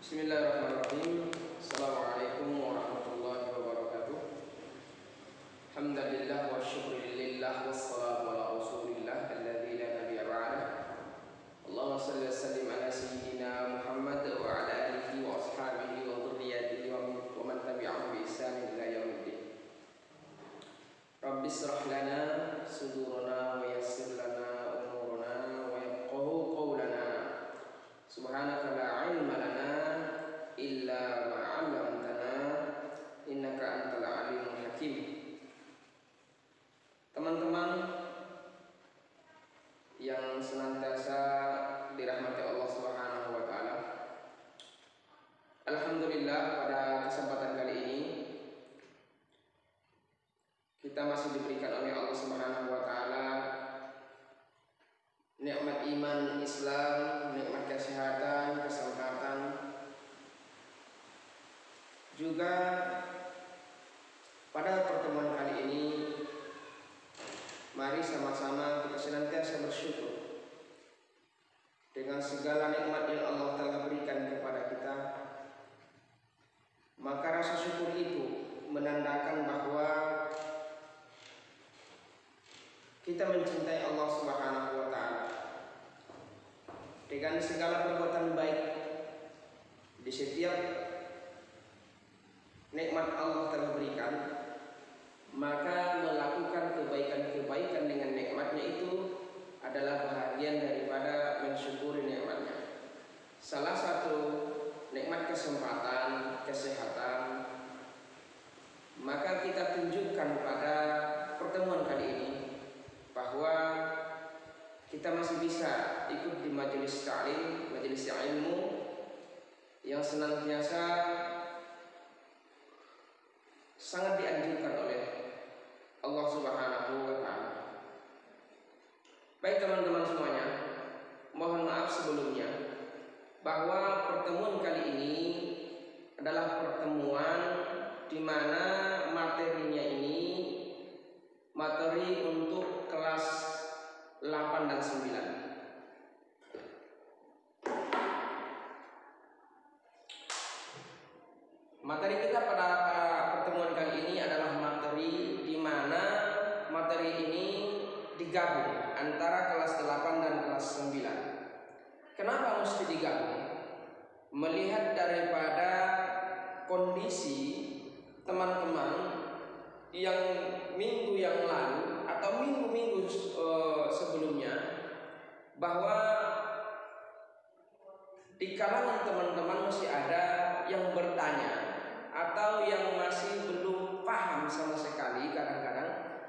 Bismillahirrahmanirrahim. Assalamualaikum warahmatullahi wabarakatuh. Alhamdulillah wa syukurillah wassalatu ala rasulillah alladzi la nabiyya ba'dah. Allahumma salli wa sallim ala sayyidina Muhammad wa ala alihi wa ashabihi wa dhurriyyatihi wa man tabi'ahum bi ihsan ila yaumiddin. Rabbi israh lana sudurana wa yassir lana umurana wa yafqahu qawlana. Subhanaka la ilma lana illa ma 'allamtana innaka antal alimul hakim. Teman-teman yang senantiasa dirahmati Allah Subhanahu wa taala. Alhamdulillah, pada kesempatan kali ini kita masih diberikan oleh Allah Subhanahu wa taala nikmat iman Islam, nikmat kesehatan, kesempatan. Juga pada pertemuan kali ini mari sama-sama kita senantiasa bersyukur dengan segala nikmat yang Allah telah berikan kepada kita. Maka rasa syukur itu menandakan bahwa kita mencintai Allah Subhanahu wa taala. Dengan segala perbuatan baik, di setiap nikmat Allah telah berikan, maka melakukan kebaikan-kebaikan dengan nikmatnya itu adalah bahagian daripada mensyukuri nikmatnya. Salah satu nikmat kesempatan, kesehatan, maka kita tunjukkan pada pertemuan kali ini bahwa kita masih bisa ikut di majelis ta'lim, majelis ilmu yang senantiasa sangat dianjurkan oleh Allah Subhanahu wa taala. Baik teman-teman semuanya, mohon maaf sebelumnya bahwa pertemuan kali ini adalah pertemuan di mana materinya ini materi untuk kelas 8 dan 9. Materi kita pada pertemuan kali ini adalah materi di mana materi ini digabung antara kelas 8 dan kelas 9. Kenapa mesti digabung? Melihat daripada kondisi teman-teman yang minggu yang lalu atau minggu-minggu sebelumnya, bahwa di kalangan teman-teman masih ada yang bertanya atau yang masih belum paham sama sekali kadang-kadang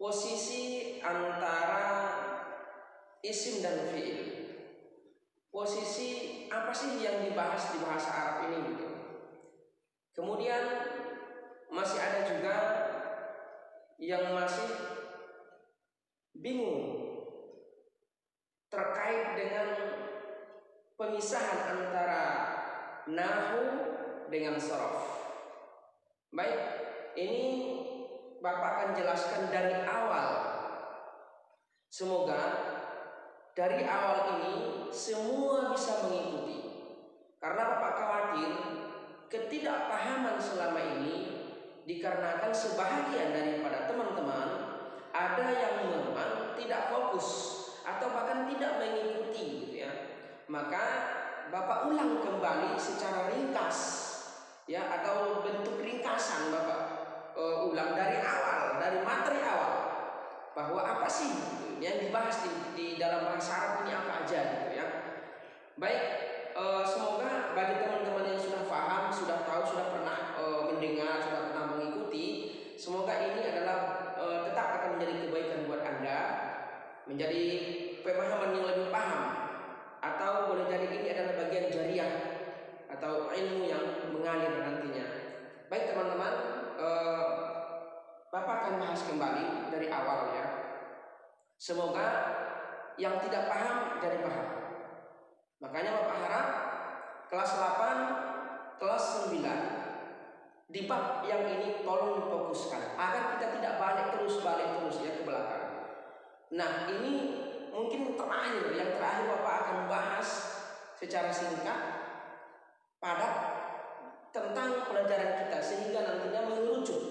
posisi antara isim dan fi'il. Posisi apa sih yang dibahas di bahasa Arab ini gitu. Kemudian masih ada juga yang masih bingung terkait dengan pemisahan antara nahwu dengan sharaf. Baik, ini Bapak akan jelaskan dari awal. Semoga dari awal ini semua bisa mengikuti. Karena Bapak khawatir ketidakpahaman selama ini dikarenakan sebahagian daripada teman-teman ada yang memang tidak fokus atau bahkan tidak mengikuti gitu ya. Maka Bapak ulang kembali secara ringkas ya, atau bentuk ringkasan Bapak ulang dari awal, dari materi awal, bahwa apa sih gitu, yang dibahas di dalam bahasa Arab ini apa aja gitu ya. Baik, semoga bagi teman-teman yang sudah paham, sudah tahu, sudah pernah mendengar, sudah pernah mengikuti, semoga ini adalah tetap akan menjadi kebaikan buat Anda, menjadi pemahaman yang lebih paham, atau boleh jadi ini adalah bagian jariah atau ilmu yang mengalir nantinya. Baik teman-teman, Bapak akan bahas kembali dari awal ya. Semoga yang tidak paham jadi paham. Makanya Bapak harap kelas 8, kelas 9 di bab yang ini tolong difokuskan agar kita tidak balik terus ya ke belakang. Nah, ini mungkin yang terakhir Bapak akan bahas secara singkat padat tentang pelajaran kita sehingga nantinya mengerucut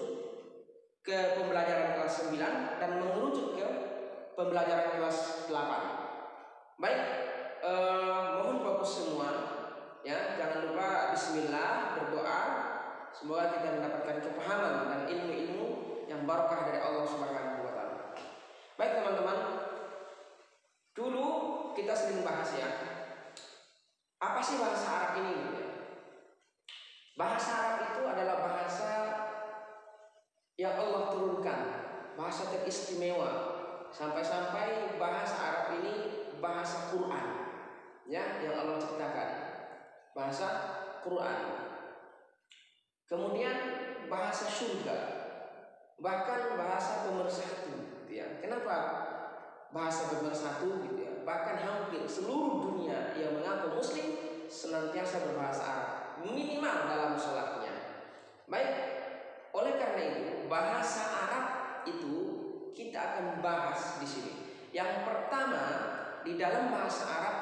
ke pembelajaran kelas 9 dan mengerucut ke pembelajaran kelas 8. Baik, mohon fokus semua ya, jangan lupa bismillah, berdoa, semoga kita mendapatkan kepahaman dan ilmu-ilmu yang barokah dari Allah Subhanahu wa taala. Baik teman-teman, dulu kita sering bahas ya, apa sih bahasa Arab ini? Bahasa Arab itu adalah bahasa yang Allah turunkan, bahasa teristimewa, sampai-sampai bahasa Arab ini bahasa Quran ya, yang Allah ciptakan, bahasa Quran. Kemudian bahasa surga, bahkan bahasa pemersatu gitu ya. Kenapa bahasa pemersatu gitu ya? Bahkan hampir seluruh dunia yang mengaku muslim senantiasa berbahasa Arab, minimal dalam sholatnya. Baik, oleh karena itu bahasa Arab itu kita akan bahas di sini. Yang pertama, di dalam bahasa Arab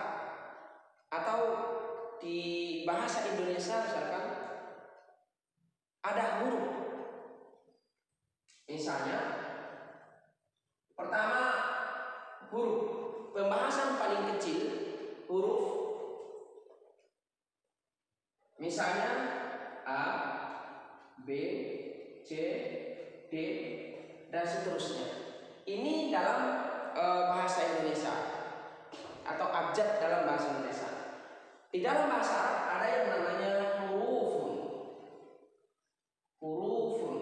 atau di bahasa Indonesia misalkan ada huruf. Misalnya pertama huruf, pembahasan paling kecil huruf. Misalnya A, B, C, D dan seterusnya. Ini dalam bahasa Indonesia atau abjad dalam bahasa Indonesia. Di dalam bahasa Arab ada yang namanya hurufun. Hurufun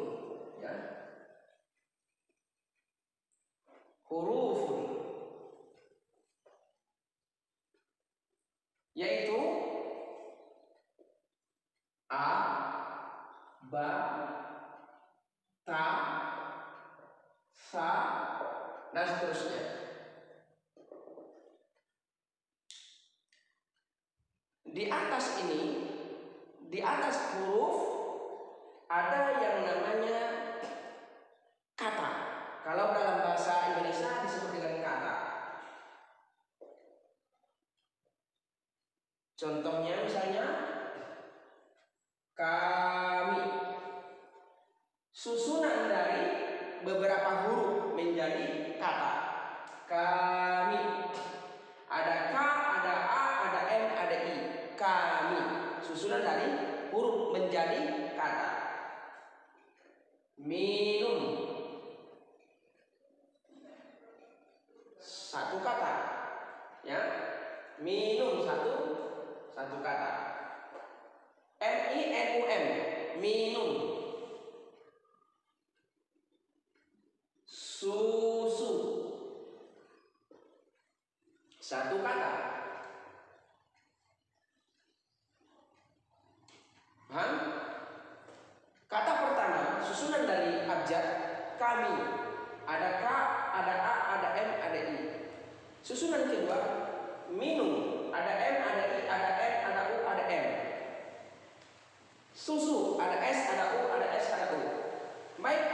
ya. Hurufun yaitu A, Ba, Ta, Sa dan seterusnya. Di atas ini, di atas huruf ada yang namanya kata. Kalau dalam bahasa Indonesia disebut dengan kata. Contohnya misalnya kami. Susunan dari beberapa huruf menjadi kata. Kami. Ada K, ada A, ada M, ada I. Kami. Susunan dari huruf menjadi kata. Minum. Satu kata. Ya. Minum satu kata. M-I-N-U-M. Minum. Susu. Satu kata. Paham? Kata pertama susunan dari abjad kami. Ada K, ada A, ada M, ada I. Susunan kedua minum. Ada M, ada I, ada N, ada U, ada M. Susu. Ada S, ada U, ada S, ada U. Baik.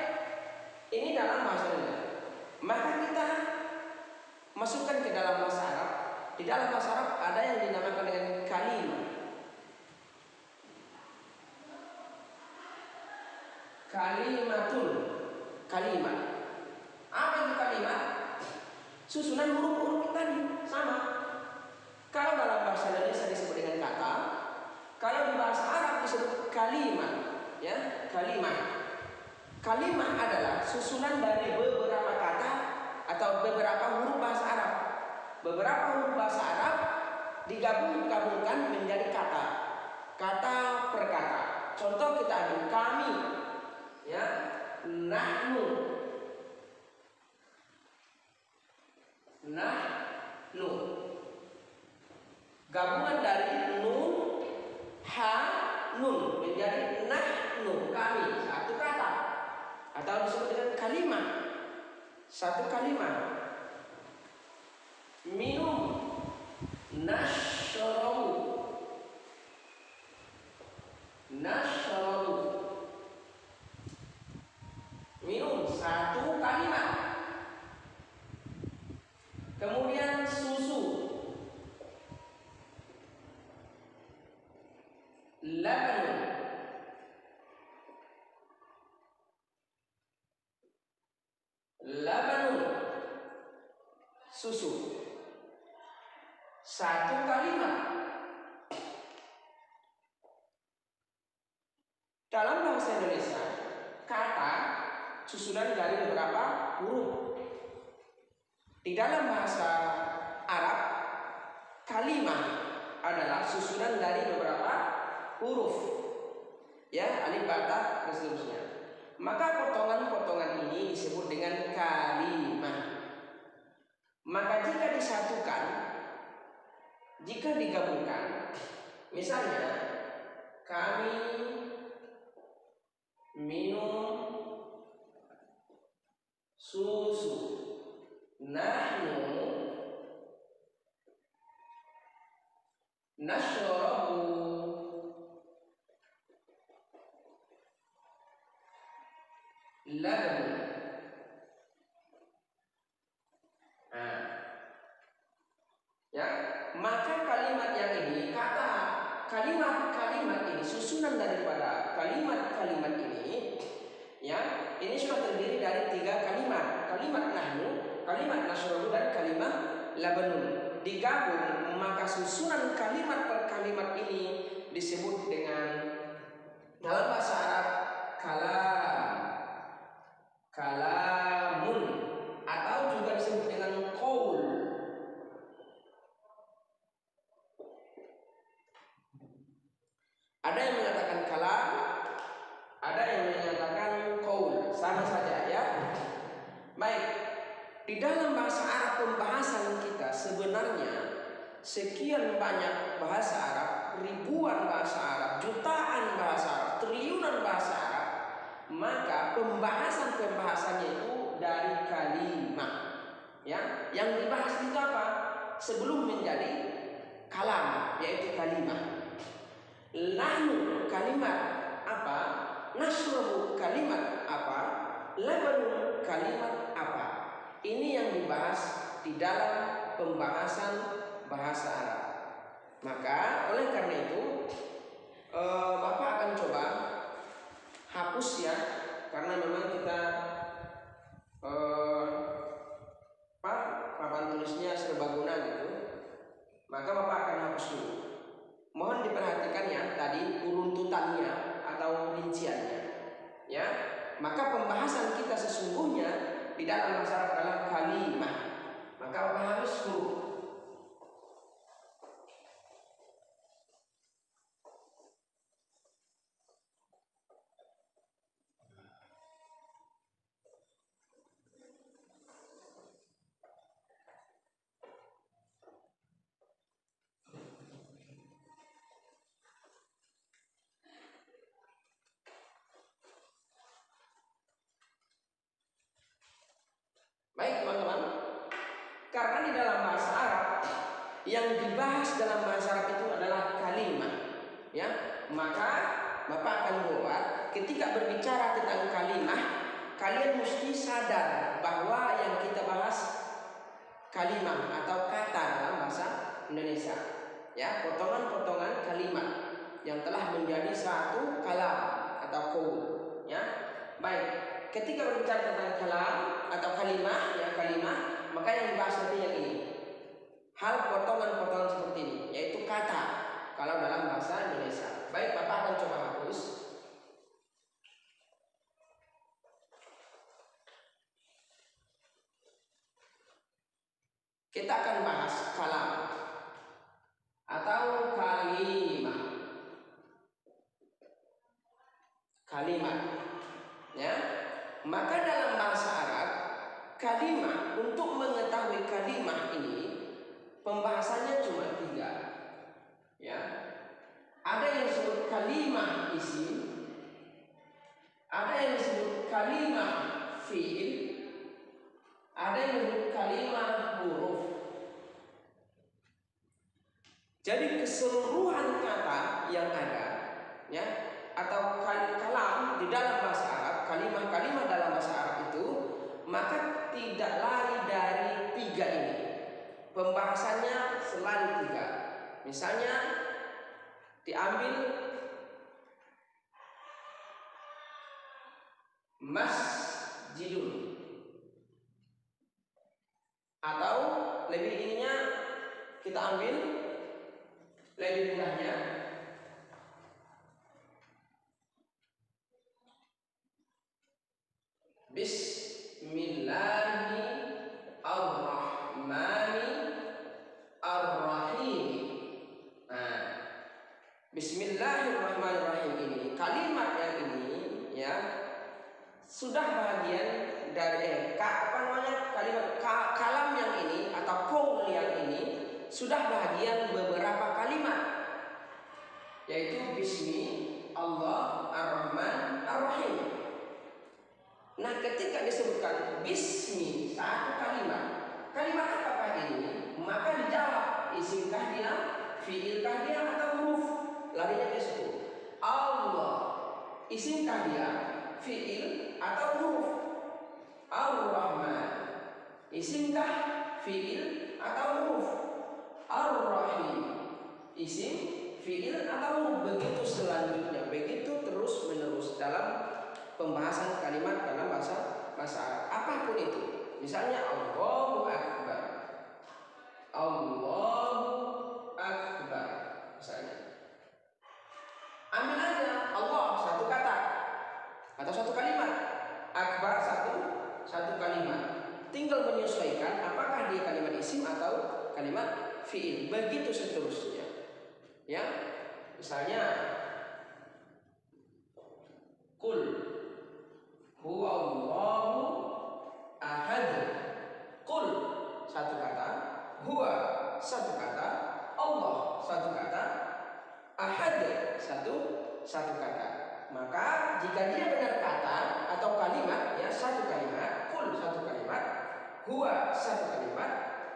Ini dalam bahasa Indonesia. Maka kita masukkan ke dalam bahasa Arab. Di dalam bahasa Arab ada yang dinamakan dengan kalimah. Kalimatun. Kalimah. Apa itu kalimah? Susunan huruf-huruf tadi sama. Kalau dalam bahasa Indonesia disebut dengan kata, kalau di bahasa Arab disebut kalimah, ya, kalimah. Kalimah adalah susunan dari beberapa kata atau beberapa huruf bahasa Arab. Beberapa huruf bahasa Arab digabungkan menjadi kata. Kata per kata. Contoh kita ambil kami, ya, nahnu. Nahnu. Gabungan dari nun, ha, nun menjadi nahnu, kami, satu kata. Atau disebut dengan kalimah, satu kalimah. Minum, nashrabu. Nashrabu. Minum, satu kalimat. Kemudian susu. labanun. Labanun, susu. Satu kalimat. Dalam bahasa Indonesia, kata susunan dari beberapa huruf. Di dalam bahasa Arab, kalimat adalah susunan dari beberapa huruf. Ya, alif, ba, ta, dan seterusnya. Maka potongan-potongan ini disebut dengan kalimah. Maka jika disatukan, jika digabungkan, misalnya kami minum susu, nahnu nashrabu laban. Ya, maka kalimat yang ini, kata kalimat-kalimat ini, susunan daripada kalimat-kalimat ini, ya, ini sudah terdiri dari 3 kalimat. Kalimat nahnu, kalimat nashrabu, dan kalimat labanun. Digabung, maka susunan kalimat per kalimat ini disebut dengan, dalam bahasa Arab, kalamun, atau juga disebut dengan qaul. Ada yang mengatakan kalam, ada yang menyatakan qaul, sama saja ya. Baik, di dalam bahasa Arab pembahasan kita sebenarnya sekian banyak bahasa Arab, ribuan bahasa Arab, jutaan bahasa Arab, triliunan bahasa Arab. Maka pembahasannya itu dari kalimat. Ya, yang dibahas itu apa? Sebelum menjadi kalam, yaitu kalimat. Nahnu kalimat apa? Nashrabu kalimat apa? Labanun kalimat apa? Ini yang dibahas di dalam pembahasan bahasa Arab. Maka oleh karena itu Bapak akan coba hapus ya, karena memang kita papan tulisnya serbaguna gitu. Maka Bapak akan hapus dulu. Mohon diperhatikan ya tadi uruntutannya atau rinciannya. Ya, maka pembahasan kita sesungguhnya di dalam bahasa Arab adalah kalimah. Maka Bapak harus huruf. Baik teman-teman, karena di dalam bahasa Arab yang dibahas dalam bahasa Arab itu adalah kalimah, ya, maka Bapak akan buat ketika berbicara tentang kalimah, kalian mesti sadar bahwa yang kita bahas kalimah atau kata dalam bahasa Indonesia, ya, potongan-potongan kalimat yang telah menjadi satu kalam atau qaul, ya. Baik. Ketika berbicara tentang kalam atau kalimah, ya kalimah, maka yang dibahas nanti yang ini. Hal potongan-potongan seperti ini, yaitu kata kalau dalam bahasa Indonesia. Baik, Bapak akan coba hapus. Kita akan bahas kalam atau kalimah. Kalimat, ya. Maka dalam bahasa Arab, kalimah, untuk mengetahui kalimah ini pembahasannya cuma 3. Ya. Ada yang disebut kalimah isim, ada yang disebut kalimah fi'il, ada yang disebut kalimah huruf. Jadi keseluruhan kata yang ada, ya, atau kalam di dalam bahasa Arab, kalimah-kalimah dalam bahasa Arab itu, maka tidak lari dari 3 ini. Pembahasannya selalu 3. Misalnya diambil masjidun. Atau lebih ininya kita ambil lebih mudahnya, Bismillahirrahmanirrahim. Nah, Bismillahirrahmanirrahim ini, kalimat yang ini ya sudah bagian dari kalam yang ini atau qaul yang ini sudah bagian beberapa kalimat, yaitu Bismi Allah Ar-Rahman Ar-Rahim. Nah, ketika disebutkan Bismi satu kalimat apakah ini? Maka dijawab isimkah dia, fiilkah dia, atau huruf. Larinya ke situ. Allah isimkah dia, fiil atau huruf. Ar-Rahman isimkah, fiil atau huruf. Ar-Rahim isim, fiil atau huruf. Begitu selanjutnya, begitu terus menerus dalam pembahasan kalimat dalam bahasa Arab apapun itu. Misalnya Allahu Akbar, Allahu Akbar misalnya. Ambil aja Allah satu kata atau satu kalimat, Akbar satu kalimat. Tinggal menyesuaikan apakah dia kalimat isim atau kalimat fiil. Begitu seterusnya. Ya. Misalnya Qul huwallahu ahad. Qul satu kata, huwa satu kata, Allah satu kata, ahad satu kata. Maka jika dia benar kata atau kalimat, ya satu kalimat, qul satu kalimat, huwa satu kalimat,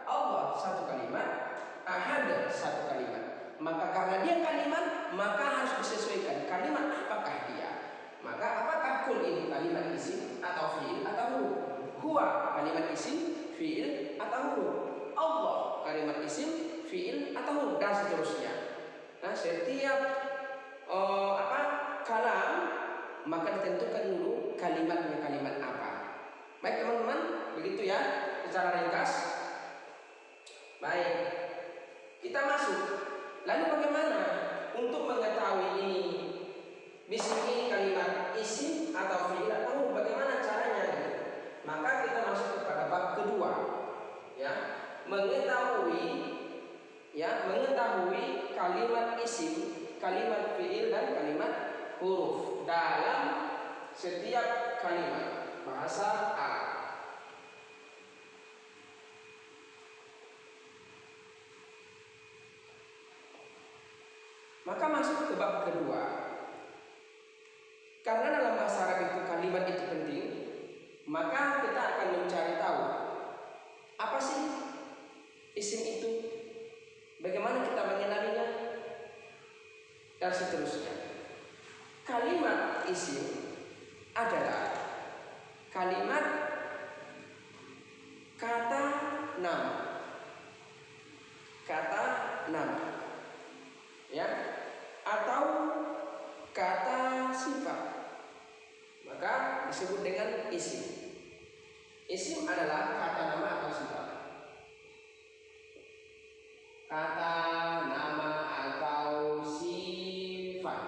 Allah satu kalimat, ahad satu kalimat. Maka karena dia kalimat, maka harus disesuaikan kalimat apakah dia. Maka apakah qul ini kalimat isim atau fiil atau huruf? Huwa kalimat isim, fiil atau huruf? Allah kalimat isim, fiil atau huruf, dan seterusnya. Nah, setiap kalam maka ditentukan dulu kalimatnya kalimat apa. Baik teman-teman, begitu ya secara ringkas. Baik, kita masuk. Lalu bagaimana untuk mengetahui ini bismi ini kalimat isim atau fiil atau huruf? Bagaimana caranya? Maka kita masuk kepada bab kedua, ya, mengetahui kalimat isim, kalimat fiil dan kalimat huruf dalam setiap kalimat bahasa Arab. Maka masuk ke bab kedua. Karena dalam bahasa Arab itu kalimat itu penting, maka kita akan mencari tahu apa sih isim itu, bagaimana kita mengenalinya, dan seterusnya. Kalimat isim adalah kalimat kata nama, ya, atau kata sifat, maka disebut dengan isim. Isim adalah kata nama atau sifat. Kata nama atau sifat.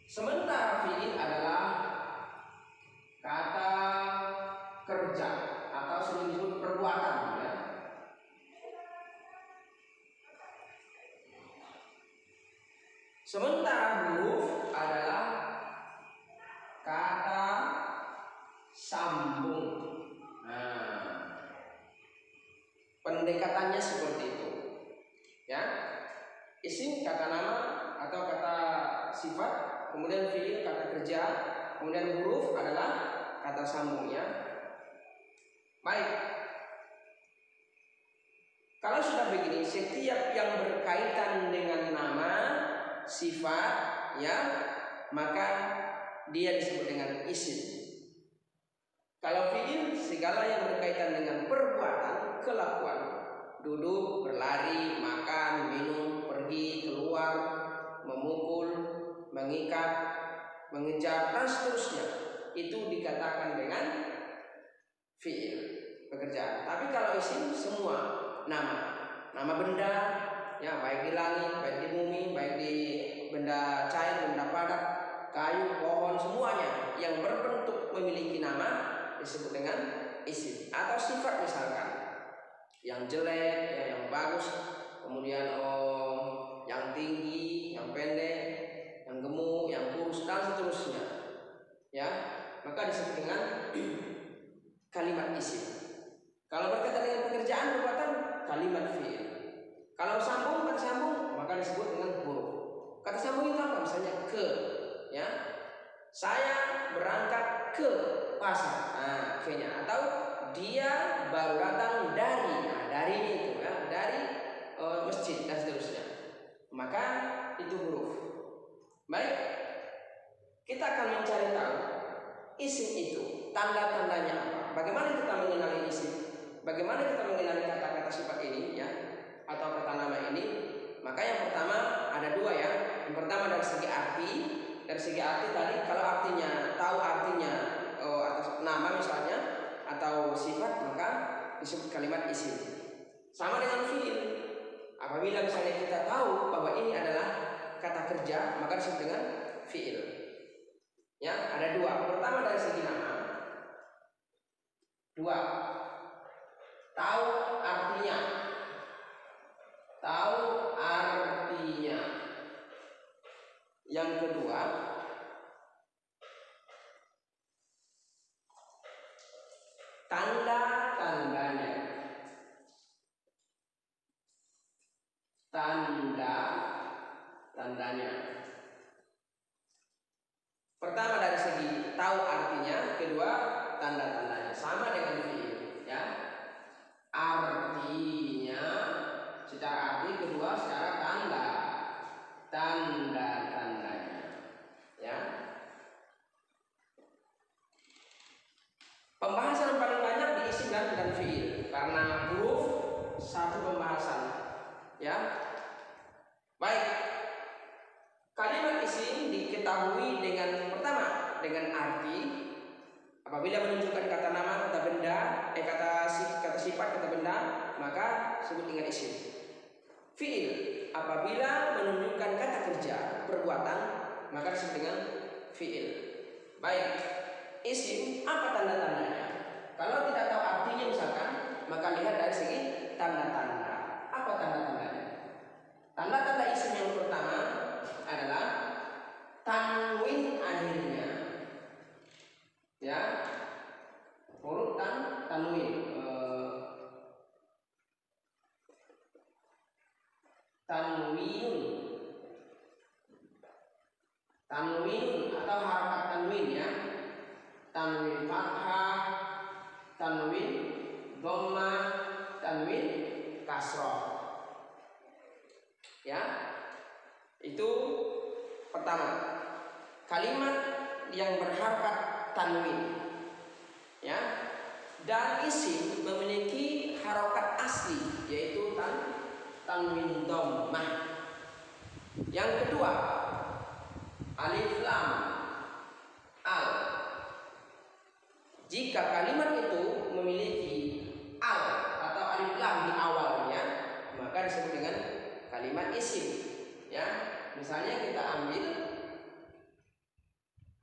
Sementara fiil adalah kata kerja atau sering disebut perbuatan, ya. Sementara huruf adalah kata sambung. Nah, pendekatannya seperti itu, ya. Isim kata nama atau kata sifat, kemudian fiil kata kerja, kemudian huruf adalah kata sambungnya. Baik. Kalau sudah begini, setiap yang berkaitan dengan nama, sifat, ya, maka dia disebut dengan isim. Kalau fiil, segala yang berkaitan dengan perbuatan, kelakuan, duduk, berlari, makan, minum, pergi, keluar, memukul, mengikat, mengejar dan seterusnya, itu dikatakan dengan fi'il, pekerjaan. Tapi kalau isim semua nama benda, ya, baik di langit, baik di bumi, baik di benda cair, benda padat, kayu, pohon, semuanya yang berbentuk memiliki nama disebut dengan isim. Atau sifat misalkan yang jelek, ya, yang bagus, kemudian yang tinggi, yang pendek, yang gemuk, yang kurus dan seterusnya, ya, maka disebut dengan kalimat isim. Kalau berkaitan dengan pekerjaan perbuatan, kalimat fi'il. Kalau sambung, kata sambung, maka disebut dengan huruf. Kata sambung itu apa? Misalnya ke, ya, saya berangkat ke pasar, nah, ke-nya. Atau dia baru datang dari, nah, dari itu, ya, dari masjid dan seterusnya, maka itu huruf. Baik, kita akan mencari tahu isim itu tanda-tandanya apa. Bagaimana kita mengenali isim? Bagaimana kita mengenali kata-kata sifat ini, ya, atau kata nama ini? Maka yang pertama ada dua, ya. Yang pertama dari segi arti. Dari segi arti tadi, kalau artinya tahu artinya atas nama misalnya atau sifat, maka disebut kalimat isim. Sama dengan fi'il. Apabila misalnya kita tahu bahwa ini adalah kata kerja, maka disebut dengan fi'il. Ya, ada dua. Pertama dari segi nama. Dua, tahu artinya. Tahu artinya. Yang kedua, tanda-tandanya. Tanda-tandanya. Pertama dari segi tahu artinya, kedua tanda-tandanya. Sama dengan fi'il, ya. Artinya secara arti, kedua secara tanda-tandanya, ya. Pembahasan paling banyak di isim dan fi'il karena huruf satu pembahasan, ya. Baik, kalimat isim diketahui dengan pertama dengan arti. Apabila menunjukkan kata nama, kata benda, kata sifat, kata benda, maka sebut dengan isim. Fi'il apabila menunjukkan kata kerja, perbuatan, maka disebut dengan fi'il. Baik, isim apa tanda-tandanya? Kalau tidak tahu artinya misalkan, maka lihat dari segi tanda-tanda. Apa tanda-tandanya? Tanda-tanda isim yang pertama adalah tanwin akhirnya, ya, huruf tanwin. Tanwin atau harakat tanwin, ya. Tanwin fathah, tanwin dhammah, tanwin kasrah, ya. Itu pertama, kalimat yang berharakat tanwin, ya. Dan isim memiliki harokat asli, yaitu tanwin dhammah. Yang kedua, alif lam al. Jika kalimat itu memiliki al atau alif lam di awalnya, maka disebut dengan kalimat isim, ya. Misalnya kita ambil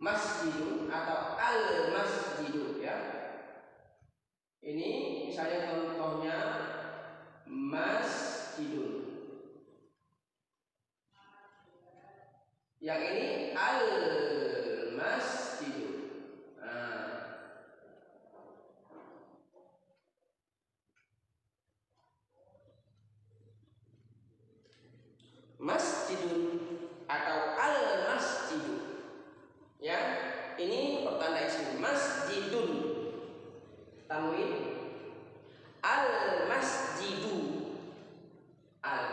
masjidun atau al masjidun, ya. Ini misalnya contohnya masjidun. Yang ini al masjidun. Masjidun atau al masjidun, ya. Ini pertanda isim. Masjidun tanwin, al masjidu al.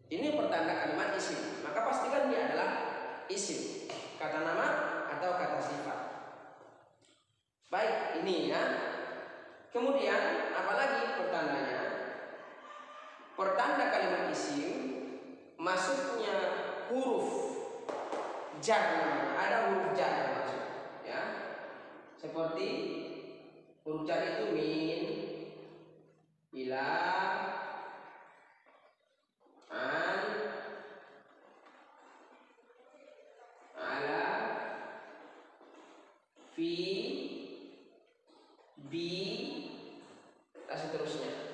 Ini pertanda kalimat isim, maka pastikan dia adalah isim, kata nama atau kata sifat. Baik, ini, ya. Kemudian apalagi pertandanya? Pertanda kalimat isim masuknya huruf jar namanya, ada huruf jar yang masuk, ya. Seperti huruf jar itu min, ila, an, ala, fi, bi, dan seterusnya.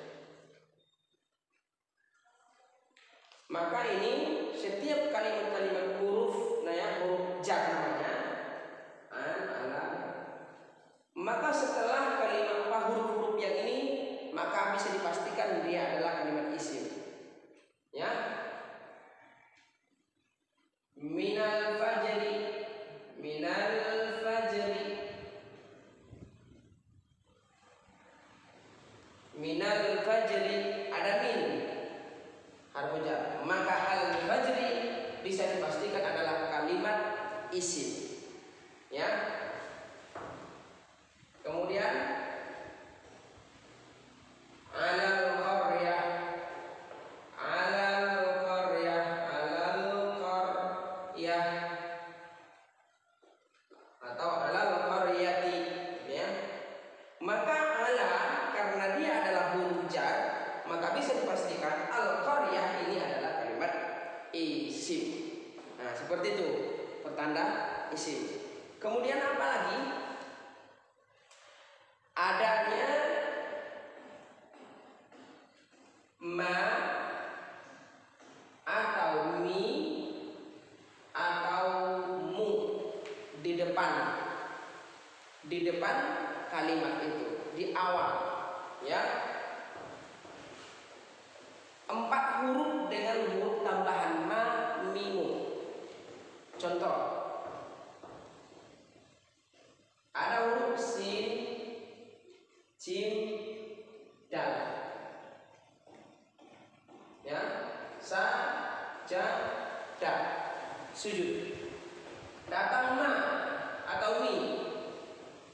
Maka ini setiap kalimat-kalimat huruf, nah ya, huruf jar namanya, an, ala. Maka setelah kalimat huruf-huruf yang ini, maka bisa dipastikan dia adalah kalimat isim. Ya, minal fajri, minal fajri, minal fajri, ada min, harfu jar. Maka al fajri bisa dipastikan adalah kalimat isim. Ya. Kemudian alal qaryah, alal qaryah, alal qaryah, atau alal qaryati, ya. Maka ala karena dia adalah huruf jar, maka bisa dipastikan al qaryah ini adalah kalimat isim. Nah, seperti itu pertanda isim. Kemudian apa lagi? Adanya ma atau mi atau mu di depan kalimat itu, di awal, ya. 4 huruf dengan huruf tambahan ma, mi, mu. Contoh, ada huruf sin, jim, dal, ya, sa, ja, da, sujud. Datang ma atau mi,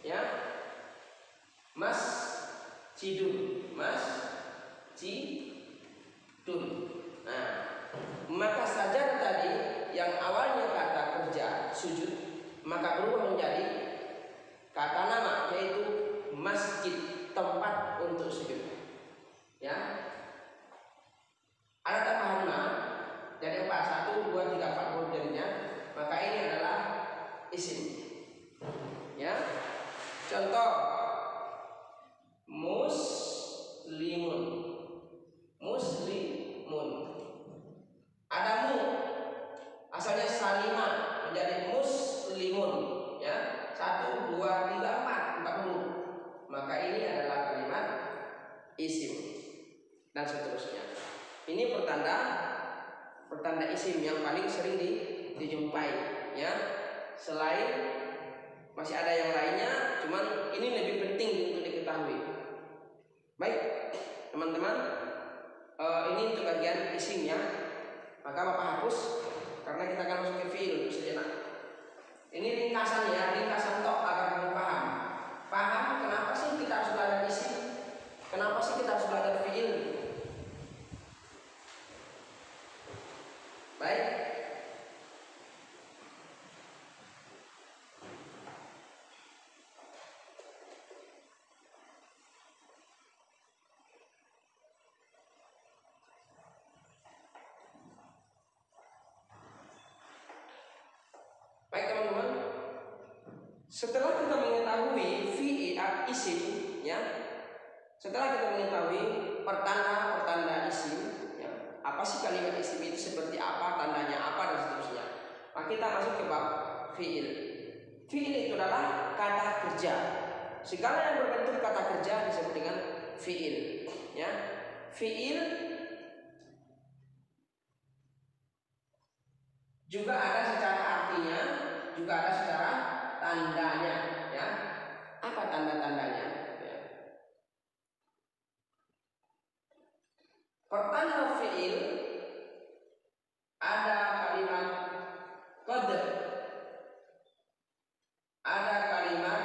ya, mas, cidun, mas, cidun. Nah, maka saja tadi yang awalnya kata kerja sujud, maka berubah menjadi kata nama, yaitu masjid, tempat untuk sujud. Ya, ada tambahan ma, jadi 4, 1, 2, 3, 4 huruf jadinya, maka ini adalah isim. Ya, contoh muslimun, muslimun. Ada mu, asalnya salimah menjadi muslimun, ya. 1, 2, 3, 4 huruf. Maka ini adalah kalimat isim dan seterusnya. Ini pertanda isim yang paling sering dijumpai, ya. Selain masih ada yang lainnya, cuman ini lebih penting untuk diketahui. Baik, teman-teman, ini untuk bagian isimnya. Maka Bapak hapus karena kita akan masuk ke fiil sejenak. Ini ringkasan, ya, ringkasan tok agar kamu paham. Paham kenapa sih kita harus belajar isim? Kenapa sih kita harus belajar fiil? Baik. Baik, teman-teman. Setelah kita mengetahui fiil isim, ya. Setelah kita mengetahui pertanda isim, ya, apa sih kalimat isim itu, seperti apa, tandanya apa, dan seterusnya. Maka kita masuk ke bab fiil. Fiil itu adalah kata kerja. Segala yang berbentuk kata kerja disebut dengan fiil, ya. Fiil juga ada secara artinya, juga ada secara tandanya, ya. Apa tanda-tandanya? Ya. Pertanda fiil ada kalimat qad, ada kalimat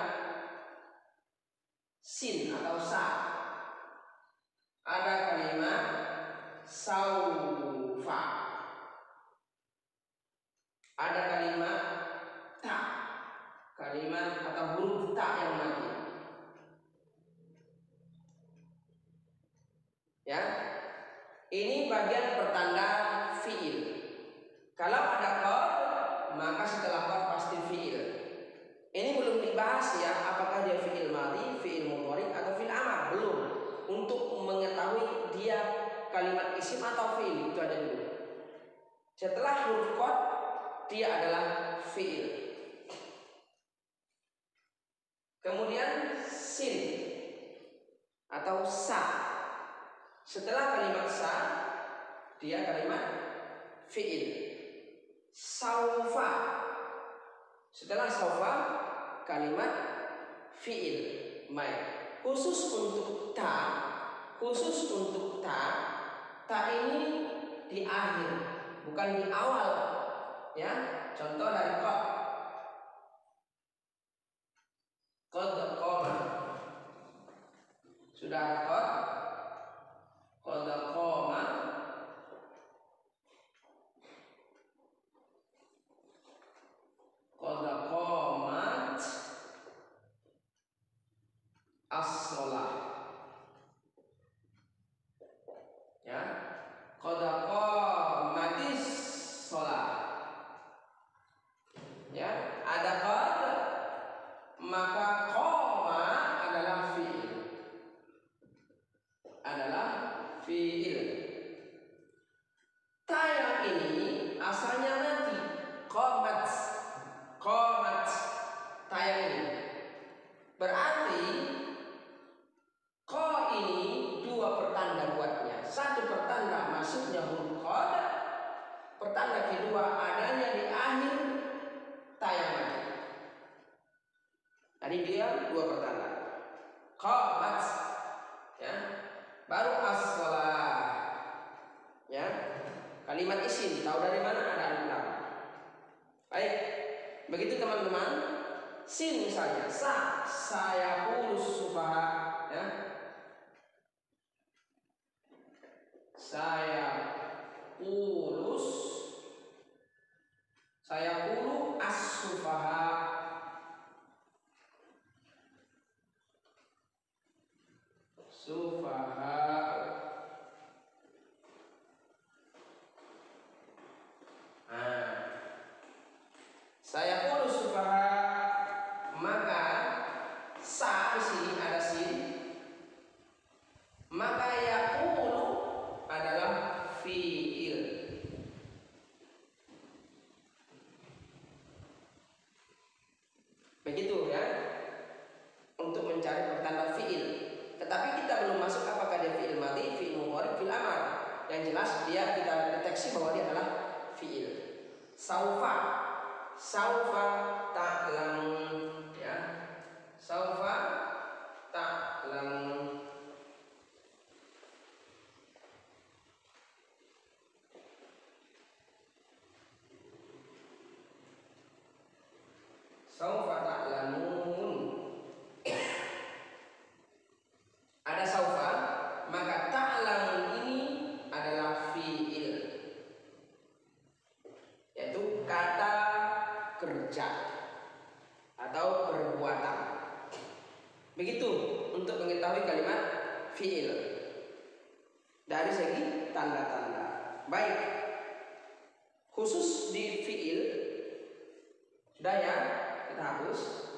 sin atau sa, ada kalimat saufa, ada kalimat ta, kalimat atau huruf ta yang mati. Ya, ini bagian pertanda fiil. Kalau ada qad, maka setelah qad pasti fiil. Ini belum dibahas ya, apakah dia fiil madhi, fiil mudhari atau fiil amar, belum. Untuk mengetahui dia kalimat isim atau fiil, itu ada dulu. Setelah huruf qad, dia adalah fiil. Kemudian sin atau sa. Setelah kalimat sa, dia kalimat fiil. Saufa. Setelah saufa, kalimat fiil. Baik. Khusus untuk ta, ta ini di akhir, bukan di awal. Ya, contoh dari qad. Qad qama. Sudah ada qad. Qad qama. Qad qamat as-shalah. Ya. Qad qamatis shalah. Ya, ada qad, maka qama adalah fiil. Ta yang ini asalnya nanti qamat. Ta yang ini berarti qa ini dua pertanda buatnya. Satu pertanda masuknya huruf qad, pertanda kedua adanya di akhir ta yang mati. Jadi dia dua pertanda. Qamat, ya, baru as-shalah. Ya, kalimat isim tahu dari mana? Ada alif lam. Baik, begitu teman-teman. Sin misalnya sa, saya pulus sufaha, ya, saya pulu as-sufaha. Saya pulu sufaha, maka sa di sini ada sin, maka yaqulu adalah fiil. Begitu ya, untuk mencari pertanda fiil. Tetapi kita belum masuk apakah dia fiil madhi, fiil mudhari, fiil amar. Yang jelas dia kita deteksi bahwa dia adalah fiil. Saufa ta'lamun, ya. Saufa ta'lamun. Saufa ta'lamun. Ada saufa, maka ta'lamun ini adalah fiil, yaitu kata kerja atau perbuatan. Begitu untuk mengetahui kalimat fiil dari segi tanda-tanda. Baik, khusus di fiil sudah ya, kita hapus.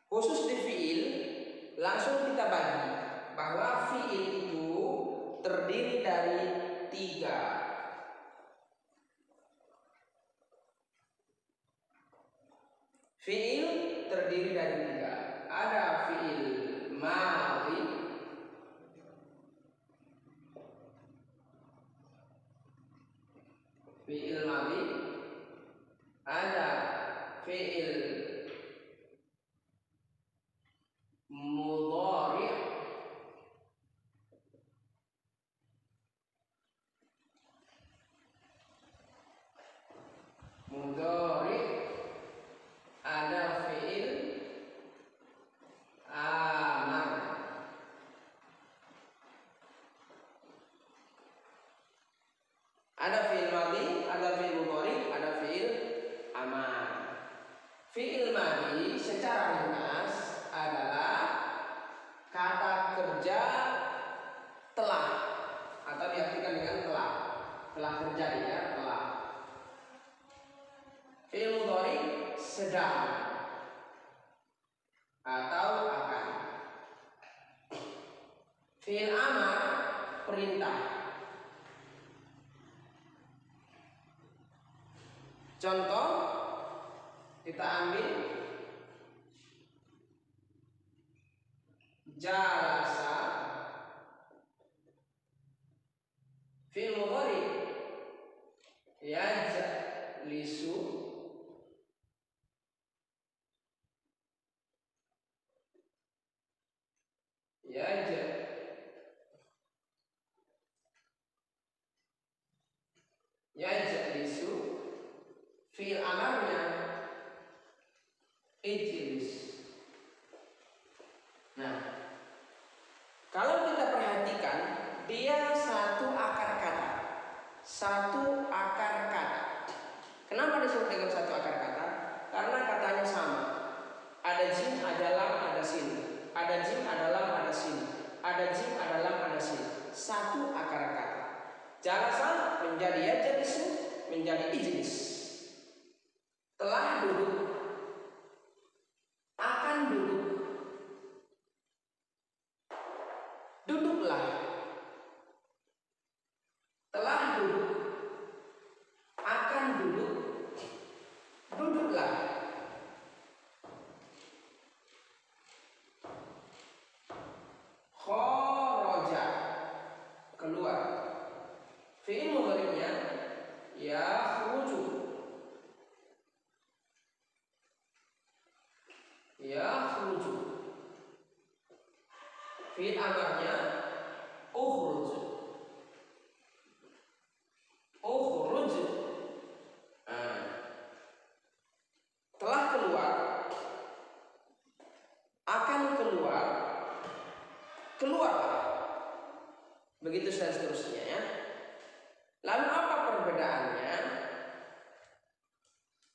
Khusus di fiil langsung kita bagi bahwa fiil itu terdiri dari 3. Fiil terdiri dari 3. Ada fiil madhi, ada fiil mudhari, Fi'il amar perintah. Contoh kita ambil jalasa, fi'il mudhari, yajlisu, yajlisu, fi'il amarnya ijlis. Nah, kalau kita perhatikan, dia satu akar kata. Satu akar kata. Kenapa disebut dengan satu akar kata? Karena katanya sama. Ada jim, ada lam, ada sin. Ada jim, ada lam, ada sin. Ada jim, ada lam, ada sin. Satu akar kata. Jalasa menjadi yajlisu, menjadi ijlis. Telah duduk, akan duduk, duduklah. Telah duduk, akan duduk, duduklah. Kharaja, keluar. Fi'il mudhari'nya yakhruju, yakhruju. Fi'il amarnya ukhruj, ukhruj. Telah keluar, akan keluar, keluarlah. Begitu seterusnya ya. Lalu apa perbedaannya?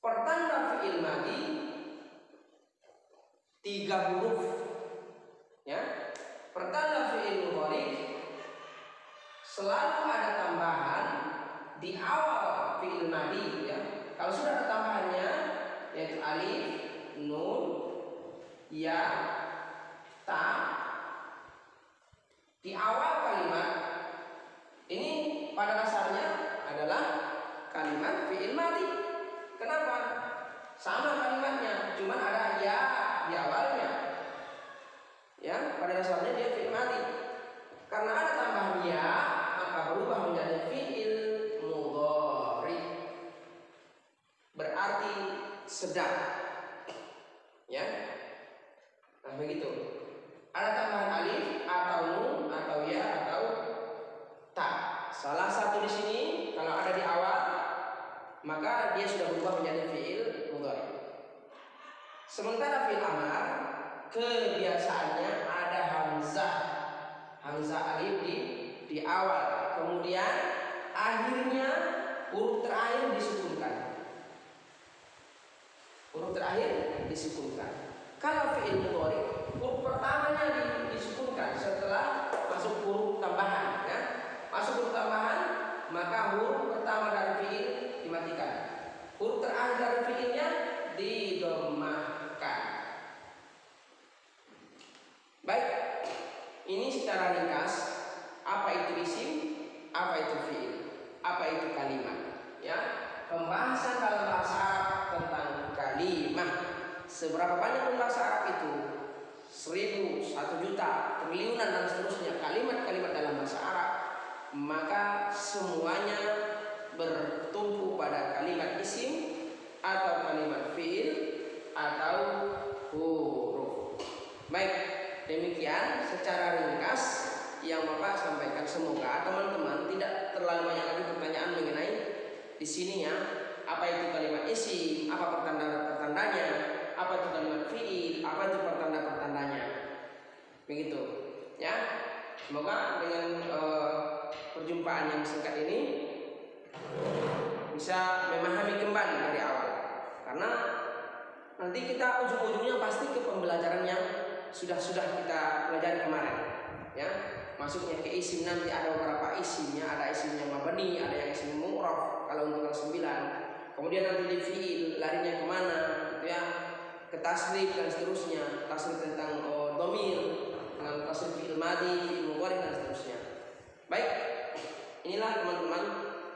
Pertanda fi'il madhi 3 huruf ya. Pertanda fi'il mudhari selalu ada tambahan di awal fi'il madhi ya. Kalau sudah ada tambahannya yaitu alif, nun, ya, ta di awal kalimat ini pada dasarnya adalah kalimat fi'il madhi. Kenapa? Sama kalimatnya, cuman ada ya di awalnya. Ya, pada dasarnya dia fi'il madhi. Karena ada tambahan ya, maka berubah menjadi fi'il mudhari. Berarti sedang. Ya. Nah, begitu. Ada tambahan alif atau nun atau ya atau ta. Salah satu di sini kalau ada di awal maka dia sudah berubah menjadi fi'il mudhari. Sementara fi'il amar kebiasaannya ada hamzah, hamzah alif di awal, kemudian akhirnya huruf terakhir disukunkan. Huruf terakhir disukunkan. Kalau fi'il mudhari huruf pertamanya disukunkan setelah masuk huruf tambahan ya. Masuk huruf tambahan maka huruf pertama dari fi'il dimatikan. Huruf terakhir dari fi'ilnya didomahkan. Baik, ini secara ringkas apa itu isim, apa itu fi'il, apa itu kalimat ya. Pembahasan dalam bahasa Arab tentang kalimat. Seberapa banyak bahasa Arab itu? 1000, 1 juta, triliunan dan seterusnya kalimat-kalimat dalam bahasa Arab. Maka semuanya bertumpu pada kalimat isim atau kalimat fi'il atau huruf. Baik, demikian secara ringkas yang Bapak sampaikan. Semoga teman-teman tidak terlalu banyak lagi pertanyaan mengenai di sini ya. Apa itu kalimat isim, apa pertanda-pertandanya, apa itu kalimat fi'il, apa itu pertanda-pertandanya. Begitu ya. Semoga dengan perjumpaan yang singkat ini bisa memahami kembali dari awal. Karena nanti kita ujung-ujungnya pasti ke pembelajaran yang sudah kita pelajari kemarin ya. Masuknya ke isim nanti ada beberapa isimnya, ada isim yang mabni, ada yang isim mu'raf kalau untuk kelas 9. Kemudian nanti di fi'il larinya kemana gitu ya, ke tasrif dan seterusnya. Tasrif tentang dhamir, dengan tasrif fi'il madhi, fi'il waris dan seterusnya. Baik, inilah teman-teman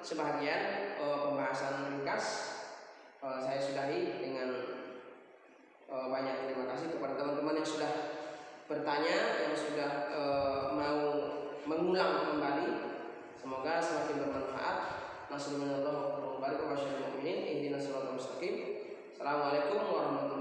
sebahagian pembahasan ringkas. Saya sudahi dengan banyak terima kasih kepada teman-teman yang sudah bertanya, yang sudah mau mengulang kembali. Semoga semakin bermanfaat. Nasallallahu alaihi wa sallam. Assalamualaikum warahmatullahi wabarakatuh.